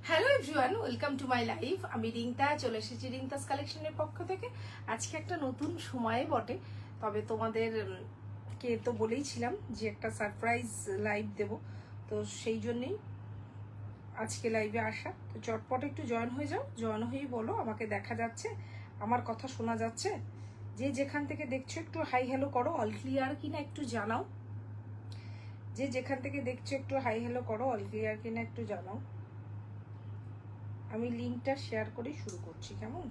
Hello everyone, welcome to my life. আমি রিংতা চলে এসেছি রিংতাস কালেকশনের পক্ষ থেকে। আজকে একটা নতুন সময়ে বটে, তবে তোমাদের কে তো বলেইছিলাম যে একটা সারপ্রাইজ লাইভ দেব, তো সেই জন্যেই আজকে লাইভে আসা। তো চটপট একটু জয়েন হয়ে যাও, জয়েন হয়েই বলো আমাকে দেখা যাচ্ছে, আমার কথা শোনা যাচ্ছে। যে যেখান থেকে দেখছো একটু হাই হ্যালো করো, অল ক্লিয়ার কিনা একটু জানাও। যে যেখান থেকে দেখছো একটু হাই হ্যালো করো, অল ক্লিয়ার কিনা একটু জানাও। আমি লিঙ্কটা শেয়ার করে শুরু করছি, কেমন?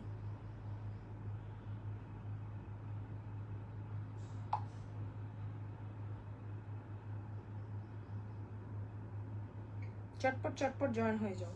চটপট চটপট জয়েন হয়ে যাও।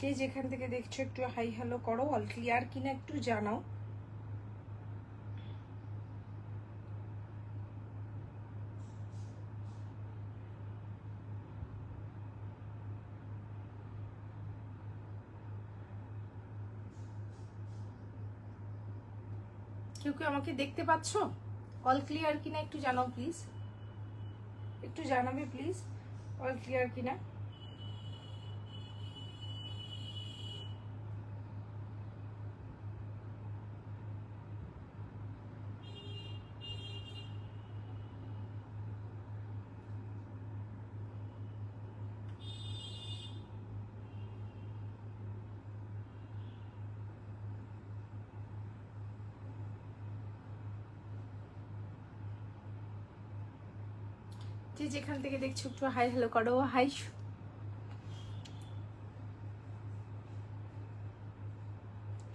যে যেখান থেকে দেখছো একটু হাই হ্যালো করো, অল ক্লিয়ার কিনা একটু জানাও। কেউ কেউ আমাকে দেখতে পাচ্ছো? অল ক্লিয়ার কিনা একটু জানাও প্লিজ, একটু জানাবে প্লিজ অল ক্লিয়ার কিনা। যে যেখান থেকে দেখছো একটু হাই হ্যালো করো। হাই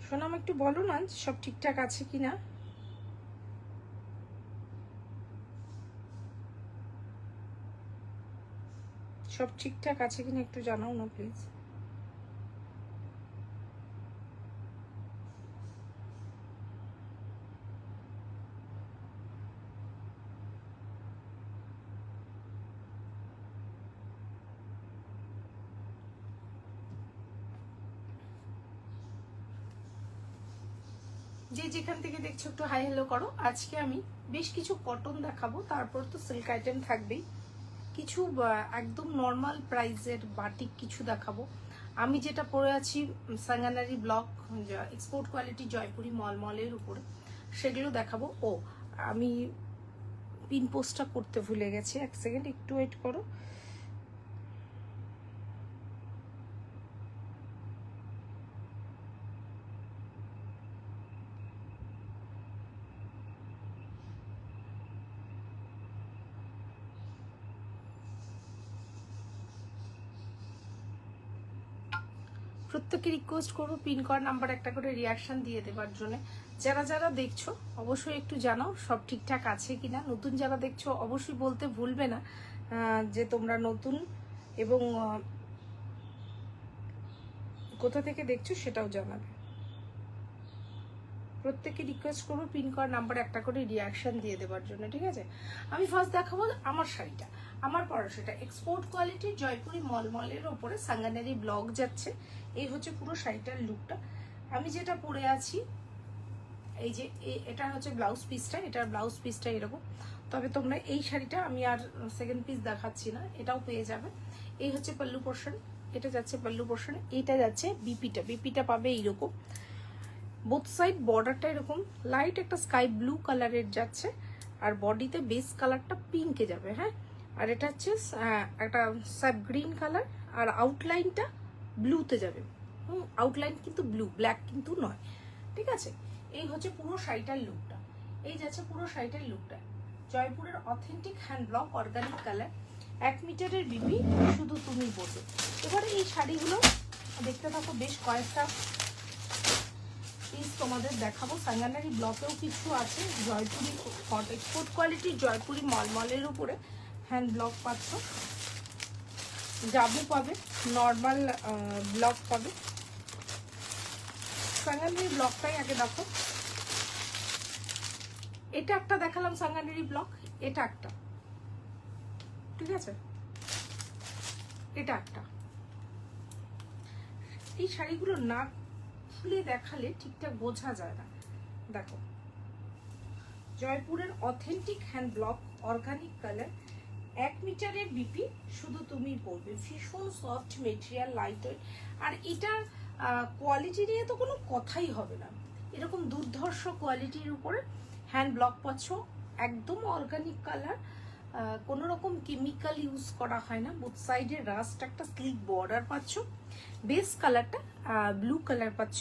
সোনাম, একটু বলো না সব ঠিকঠাক আছে কিনা। সব ঠিকঠাক আছে কিনা একটু জানাও না প্লিজ। যে যেখান থেকে দেখছো একটু হাই হ্যালো করো। আজকে আমি বেশ কিছু কটন দেখাবো, তারপর তো সিল্ক আইটেম থাকবেই। কিছু একদম নর্মাল প্রাইসের বাটিক কিছু দেখাবো। আমি যেটা পরে আছি সাঙ্গানারি ব্লক এক্সপোর্ট কোয়ালিটি জয়পুরি মলমলের উপরে, সেগুলো দেখাবো। ও আমি পিন পোস্টটা করতে ভুলে গেছি, এক সেকেন্ড একটু ওয়েট করো। প্রত্যেককে রিকোয়েস্ট করবো পিন করা নাম্বার একটা করে রিয়াকশন দিয়ে দেওয়ার জন্য। যারা যারা দেখছো অবশ্যই একটু জানাও সব ঠিকঠাক আছে কিনা। নতুন যারা দেখছো অবশ্যই বলতে ভুলবে না যে তোমরা নতুন, এবং কোথা থেকে দেখছো সেটাও জানাবে। প্রত্যেককে রিকোয়েস্ট করবো পিন করা নাম্বার একটা করে রিয়াকশন দিয়ে দেওয়ার জন্য, ঠিক আছে? আমি ফার্স্ট দেখাবো আমার শাড়িটা, আমার পরাশাটা এক্সপোর্ট কোয়ালিটির জয়পুরি মলমলের ওপরে সাঙ্গানারি ব্লক যাচ্ছে। এই হচ্ছে পুরো শাড়িটার লুকটা। আমি যেটা পরে আছি, এই যে এটা হচ্ছে ব্লাউজ পিসটা, এটার ব্লাউজ পিসটা এরকম। তবে তোমরা এই শাড়িটা আমি আর সেকেন্ড পিস দেখাচ্ছি না, এটাও পেয়ে যাবে। এই হচ্ছে পাল্লু পোর্শন, এটা যাচ্ছে পাল্লু পোর্শন, এইটা যাচ্ছে বিপিটা। বিপিটা পাবে এইরকম, বোথ সাইড বর্ডারটা এরকম লাইট একটা স্কাই ব্লু কালারের যাচ্ছে, আর বডিতে বেস কালারটা পিঙ্কে যাবে। হ্যাঁ, আর এটা হচ্ছে একটা সাব গ্রিন কালার, আর আউটলাইনটা ব্লুতে যাবে। আউটলাইন কিন্তু ব্লু, ব্ল্যাক কিন্তু নয়, ঠিক আছে? এই হচ্ছে পুরো শাড়িটার লুকটা, এই যাচ্ছে পুরো শাড়িটার লুকটা। জয়পুরের authentic hand block organic colour, 1 মিটারের বিপি, শুধু তুমি বোঝো। এবারে এই শাড়িগুলো দেখতে থাকো, বেশ কয়েকটা পিস তোমাদের দেখাবো। সাঙ্গানারি ব্লকেও কিছু আছে, জয়পুরি এক্সপোর্ট কোয়ালিটির জয়পুরি মলমলের উপরে হ্যান্ড ব্লক পাচ্ছ, জাবু পাবে, নর্মাল ব্লক পাবে। সাঙ্গানারি ব্লকটাই আগে দেখো, এটা একটা দেখালাম সাঙ্গানেরি ব্লক, এটা একটা, ঠিক আছে, এটা একটা। এই শাড়িগুলো না খুলে দেখালে ঠিকঠাক বোঝা যায় না। দেখো, জয়পুরের authentic hand block, organic colour, 1 মিটারের বিপি, শুধু তুমি পরবে। ভীষণ সফট মেটেরিয়াল, লাইট ওয়েট, আর এটার কোয়ালিটি নিয়ে তো কোনো কথাই হবে না। এরকম দুর্ধর্ষ কোয়ালিটির উপরে হ্যান্ড ব্লক পাচ্ছ, একদম অর্গানিক কালার, কোনো রকম কেমিক্যাল ইউজ করা হয় না। বোথ সাইডে রাস্ট একটা স্লিক বর্ডার পাচ্ছ, বেস কালারটা ব্লু কালার পাচ্ছ,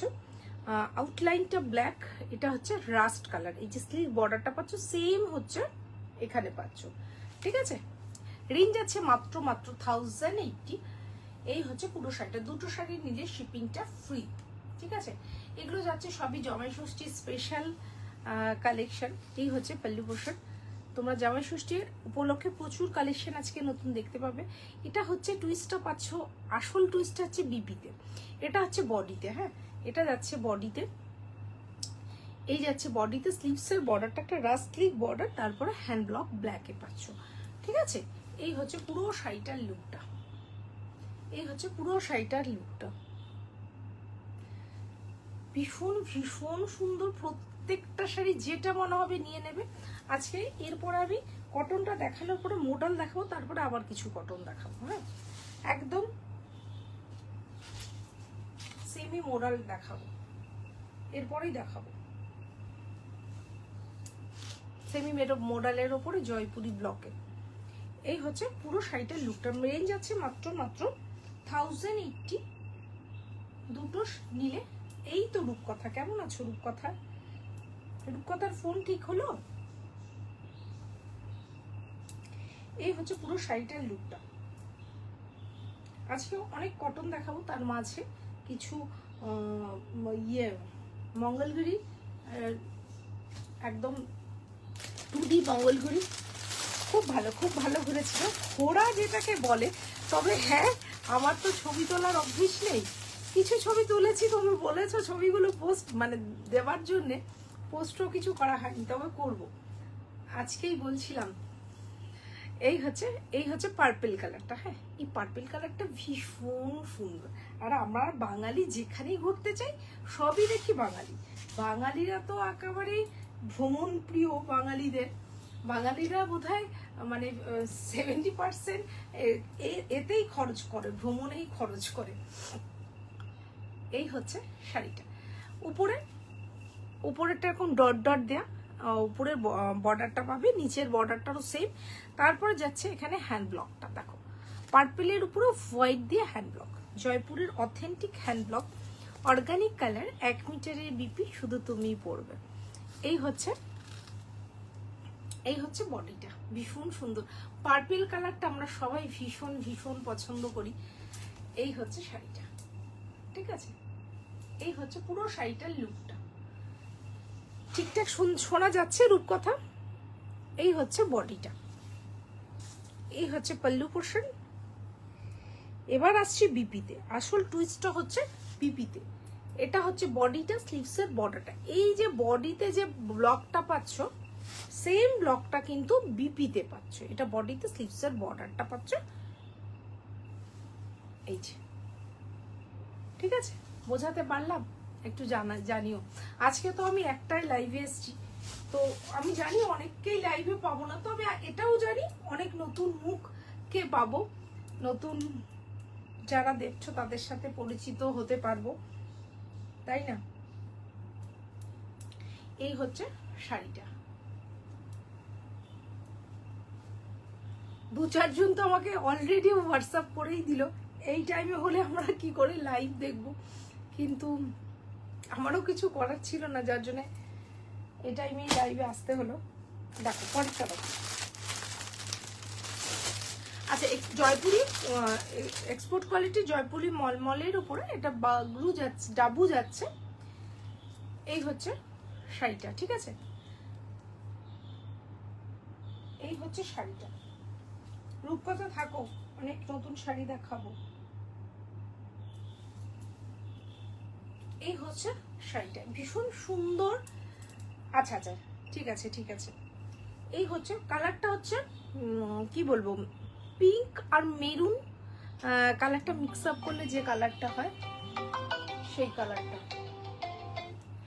আউটলাইনটা ব্ল্যাক, এটা হচ্ছে রাস্ট কালার। এই যে স্লিক বর্ডারটা পাচ্ছ সেম হচ্ছে এখানে পাচ্ছ, ঠিক আছে। রেঞ্জ আছে মাত্র 1080। এই হচ্ছে পুরো শাড়িটা। দুটো শাড়ি নিলে শিপিংটা ফ্রি, ঠিক আছে। এগুলো যাচ্ছে সবই জামাই ষষ্ঠী স্পেশাল কালেকশন। এই হচ্ছে পল্লু পোর্শন। তোমরা জামাই ষষ্ঠীর উপলক্ষে প্রচুর কালেকশন আজকে নতুন দেখতে পাবে। এটা হচ্ছে টুইস্টটা পাচ্ছ, আসল টুইস্টটা হচ্ছে বিপিতে, এটা হচ্ছে বডিতে। হ্যাঁ, এটা যাচ্ছে বডিতে, এই যাচ্ছে বডিতে। স্লিভসের বর্ডারটা একটা রাস্ট স্লিভ বর্ডার, তারপরে হ্যান্ড ব্লক ব্ল্যাকে পাচ্ছ, ঠিক আছে। এই হচ্ছে পুরো শাড়িটার লুকটা, এই হচ্ছে পুরো শাড়িটার লুকটা। ভীষণ ভীষণ সুন্দর, প্রত্যেকটা শাড়ি যেটা মনে হবে নিয়ে নেবে আজকে। এরপর আমি কটনটা দেখানোর পরে মডেল দেখাবো, তারপরে আবার কিছু কটন দেখাবো। হ্যাঁ, একদম সেমি মডেল দেখাবো, এরপরেই দেখাবো সেমি মডেলের ওপরে জয়পুরি ব্লকে। এই হচ্ছে পুরো শাড়িটার লুকটা। রেঞ্জ আছে মাত্র 1080। দুটো নিলে। এই তো রূপকথা, কেমন আছো রূপকথা? রূপকথার ফোন ঠিক হলো? এই হচ্ছে পুরো শাড়িটার লুকটা। আজকে অনেক কটন দেখাবো, তার মাঝে কিছু মঙ্গলগিরি, একদম 2D মঙ্গলগিরি, খুব ভালো, খুব ভালো ঘুরেছিল। ঘোড়া যেটাকে বলে, তবে হ্যাঁ, আমার তো ছবি তোলার অভ্যেস নেই। কিছু ছবি তুলেছি, তুমি বলেছো ছবিগুলো পোস্ট মানে দেওয়ার জন্যে, পোস্টও কিছু করা হয়নি, তবে করব। আজকেই বলছিলাম, এই হচ্ছে পার্পল কালারটা। হ্যাঁ, এই পার্পল কালারটা ভীষণ সুন্দর। আর আমরা বাঙালি যেখানেই ঘুরতে চাই সবই দেখি বাঙালি। বাঙালিরা তো একেবারেই ভ্রমণ প্রিয়। বাঙালিরা বোধহয় মানে 70% এতেই খরচ করে, ভ্রমণেই খরচ করে। এই হচ্ছে শাড়িটা। উপরেরটা এরকম ডট ডট দেয়া, উপরের বর্ডারটা পাবে, নিচের বর্ডারটারও সেম। তারপরে যাচ্ছে এখানে হ্যান্ড ব্লকটা, দেখো পার্পেলের উপরে হোয়াইট দিয়ে হ্যান্ড ব্লক, জয়পুরের authentic hand block, organic colour, 1 মিটারের বিপি, শুধু তুমিই পরবে। এই হচ্ছে বডিটা, ভীষণ সুন্দর। পার্পল কালারটা আমরা সবাই ভীষণ ভীষণ পছন্দ করি। এই হচ্ছে শাড়িটা, ঠিক আছে। এই হচ্ছে পুরো শাড়িটার লুকটা। ঠিকঠাক শোনা যাচ্ছে রূপকথা? এই হচ্ছে বডিটা, এই হচ্ছে পল্লু পোর্শন। এবার আসছি বিপিতে। আসল টুইস্টটা হচ্ছে বিপিতে। এটা হচ্ছে বডিটা, স্লিভসের বর্ডারটা। এই যে বডিতে যে ব্লকটা পাচ্ছ, সেম ব্লকটা কিন্তু বিপিতে পাচ্ছ। এটা বডিতে স্লিভসের বর্ডারটা পাচ্ছ, এই যে, ঠিক আছে। বোঝাতে পারলাম? একটু জানিও। আজকে তো আমি একটাই লাইভে এসেছি, তো আমি জানি অনেককেই লাইভে পাবো না, তবে এটাও জানি অনেক নতুন মুখকে পাবো, নতুন যারা দেখছো তাদের সাথে পরিচিত হতে পারবো, তাই না? এই হচ্ছে শাড়িটা। 2-4 জন তো আমাকে অলরেডি হোয়াটসঅ্যাপ করেই দিল এই টাইমে হলে আমরা কি করে লাইভ দেখবো, কিন্তু আমারও কিছু করার ছিল না, যার জন্য এই টাইমেই লাইভে আসতে হলো। দেখো পরেরটা দেখো। আচ্ছা, জয়পুরি এক্সপোর্ট কোয়ালিটি জয়পুরি মলমলের উপরে এটা ডাবু যাচ্ছে। এই হচ্ছে শাড়িটা, ঠিক আছে। এই হচ্ছে শাড়িটা। রূপকথা থাকো, অনেক নতুন শাড়ি দেখাবো। এই হচ্ছে শাড়িটা, ভীষণ সুন্দর। আচ্ছা আচ্ছা, ঠিক আছে ঠিক আছে। এই হচ্ছে কালারটা হচ্ছে কি বলবো, পিঙ্ক আর মেরুন কালারটা মিক্স আপ করলে যে কালারটা হয় সেই কালারটা।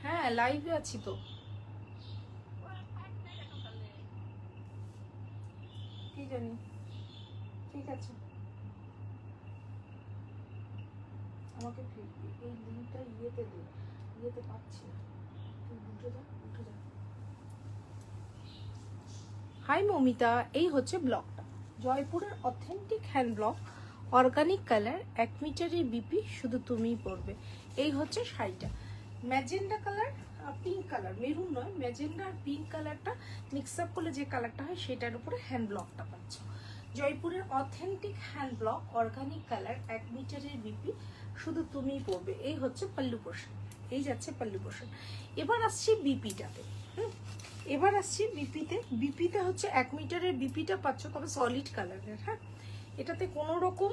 হ্যাঁ লাইভে আছি তো। কি জানি, ঠিক আছে আমাকে এই লিঙ্কটা ইয়েতে দে, ইয়েতে পাচ্ছি না, তুই উঠে যা উঠে যা। হাই মমিতা, এই হচ্ছে ব্লগটা, জয়পুরের authentic hand blog, organic colour, 1 মিটারের বিপি, শুধু তুমিই পরবে। এই হচ্ছে শাড়িটা, magenta colour pink colour, maroon নয়, ম্যাজেন্ডা আর পিঙ্ক কালারটা মিক্স আপ করলে যে কালারটা হয় সেটার উপরে হ্যান্ড ব্লকটা পাচ্ছ। জয়পুরের authentic hand block, organic colour, 1 মিটারের বিপি, শুধু তুমিই পরবে। এই হচ্ছে পাল্লু পোর্শন, এই যাচ্ছে পাল্লু পোর্শন। এবার আসছি বিপিটাতে। এবার আসছি বিপিতে। বিপিতে হচ্ছে 1 মিটারের বিপিটা পাচ্ছ, তবে সলিড কালারের। হ্যাঁ, এটাতে কোনো রকম,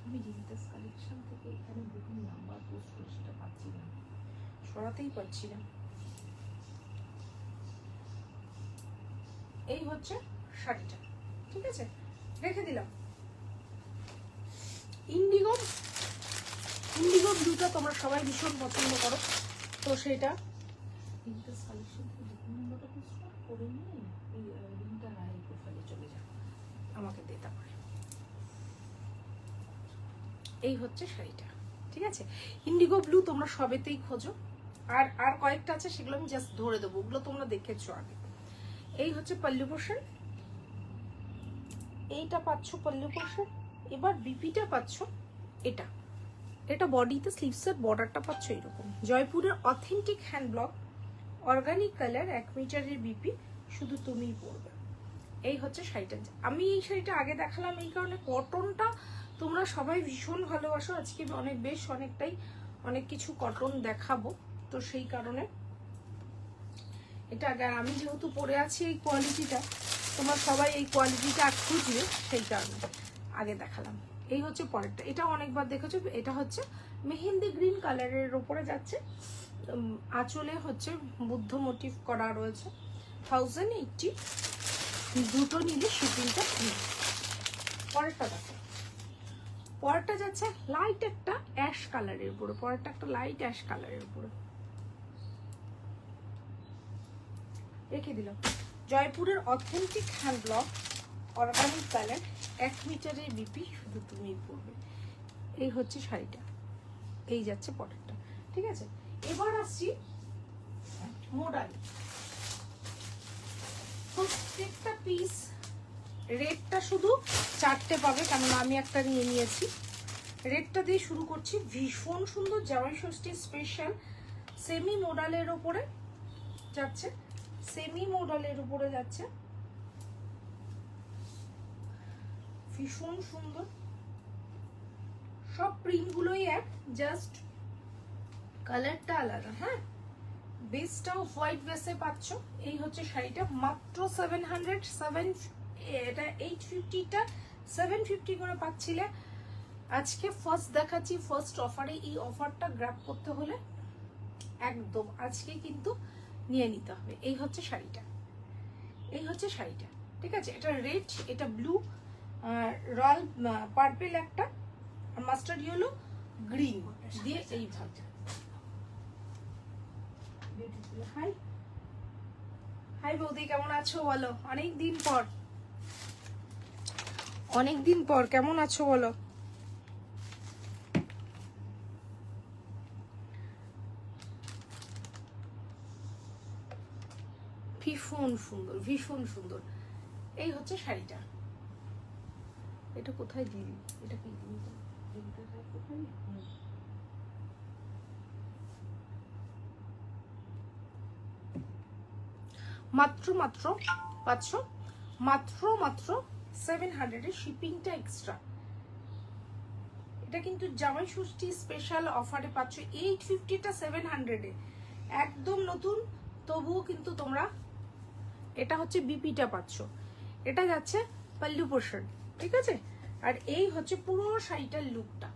আমি রিমিতাস কালেকশন থেকে এখানে বুকিং নাম্বার পোস্ট করে সেটা পাচ্ছি না, সরাতেই পারছি না। এই হচ্ছে শাড়িটা, ঠিক আছে, রেখে দিলাম। ইন্ডিগো, ইন্ডিগো ব্লুটা তোমরা সবাই ভীষণ পছন্দ করো, তো সেটা রিমিতাস কালেকশন থেকে বুকিং নাম্বারটা পোস্ট করে নিয়ে এই লিঙ্কটা রায় প্রোফাইলে চলে যাও, আমাকে দে তারপরে। এই হচ্ছে শাড়িটা, ঠিক আছে। ইন্ডিগো ব্লু তোমরা সবেতেই খোঁজো, আর আর কয়েকটা আছে সেগুলো আমি জাস্ট ধরে দেবো, ওগুলো তোমরা দেখেছো আগে। এই হচ্ছে পাল্লু পোর্শন, এইটা পাচ্ছ পাল্লু পোর্শন। এবার বিপিটা পাচ্ছ এটা, এটা বডিতে স্লিভসের বর্ডারটা পাচ্ছ এরকম। জয়পুরের authentic hand block, organic colour, 1 মিটারের বিপি, শুধু তুমিই পরবে। এই হচ্ছে শাড়িটা। আমি এই শাড়িটা আগে দেখালাম এই কারণে, কটনটা তোমরা সবাই ভীষণ ভালোবাসো, আজকে অনেকটাই অনেক কিছু কটন দেখাবো, তো সেই কারণে এটা আগে। আমি যেহেতু পরে আছি এই কোয়ালিটিটা, তোমরা সবাই এই কোয়ালিটিটা খুঁজবে, সেই কারণে আগে দেখালাম। এই হচ্ছে পরেরটা, এটা অনেকবার দেখেছো। এটা হচ্ছে মেহেন্দি গ্রিন কালারের ওপরে যাচ্ছে, আঁচলে হচ্ছে বুদ্ধ মোটিভ করা রয়েছে, 1080, দুটো নিলে শিপিংটা ফ্রি। পরেরটা দেখো, পরেরটা যাচ্ছে লাইট একটা অ্যাশ কালারের উপরে, পরেরটা একটা লাইট অ্যাশ কালারের উপরে, রেখে দিলাম। জয়পুরের authentic hand block, organic colour, 1 মিটারের বিপি, শুধু তুমিই পরবে। এই হচ্ছে শাড়িটা, এই যাচ্ছে পরেরটা, ঠিক আছে। এবার আসছি মোডাল। প্রত্যেকটা পিস রেডটা শুধু 4টে পাবে, কেননা আমি একটা নিয়ে নিয়েছি। রেডটা দিয়ে শুরু করছি, ভীষণ সুন্দর জামাই ষষ্ঠী স্পেশাল সেমি মোডালের উপরে যাচ্ছে, সেমি মোডালের উপরে যাচ্ছে, ভীষণ সুন্দর। সব প্রিন্ট গুলোই এক, জাস্ট কালারটা আলাদা। হ্যাঁ, বেসটাও হোয়াইট বেসে পাচ্ছ। এই হচ্ছে শাড়িটা, মাত্র 700, এটা 850টা 750 করে পাচ্ছিলে। আজকে ফার্স্ট দেখাচ্ছি, ফার্স্ট অফারে। এই অফারটা গ্র্যাব করতে হলে একদম আজকে কিন্তু নিয়ে নিতে হবে। এই হচ্ছে শাড়িটা, এই হচ্ছে শাড়িটা, ঠিক আছে। এটা রেড, এটা ব্লু, রয়্যাল পার্পেল একটা, আর মাস্টার্ড ইয়েলো, গ্রিন দিয়ে এই ভাবটা। হাই হাই বৌদি, কেমন আছো বলো? অনেকদিন পর, অনেকদিন পর কেমন আছো বলো? ভীষণ সুন্দর, ভীষণ সুন্দর। এই হচ্ছে শাড়িটা। এটা কোথায় দিলি? এটা কি দিলি? মাত্র মাত্র পাচ্ছ, মাত্র মাত্র 700 এর শিপিংটা এক্সট্রা। এটা কিন্তু জামাই ষষ্ঠী স্পেশাল অফারে পাচ্ছ। 850টা 700 এ, একদম নতুন, তবুও কিন্তু তোমরা, এটা হচ্ছে বিপিটা পাচ্ছ। এটা যাচ্ছে পাল্লু পোর্শন, ঠিক আছে। আর এই হচ্ছে পুরো শাড়িটার লুকটা,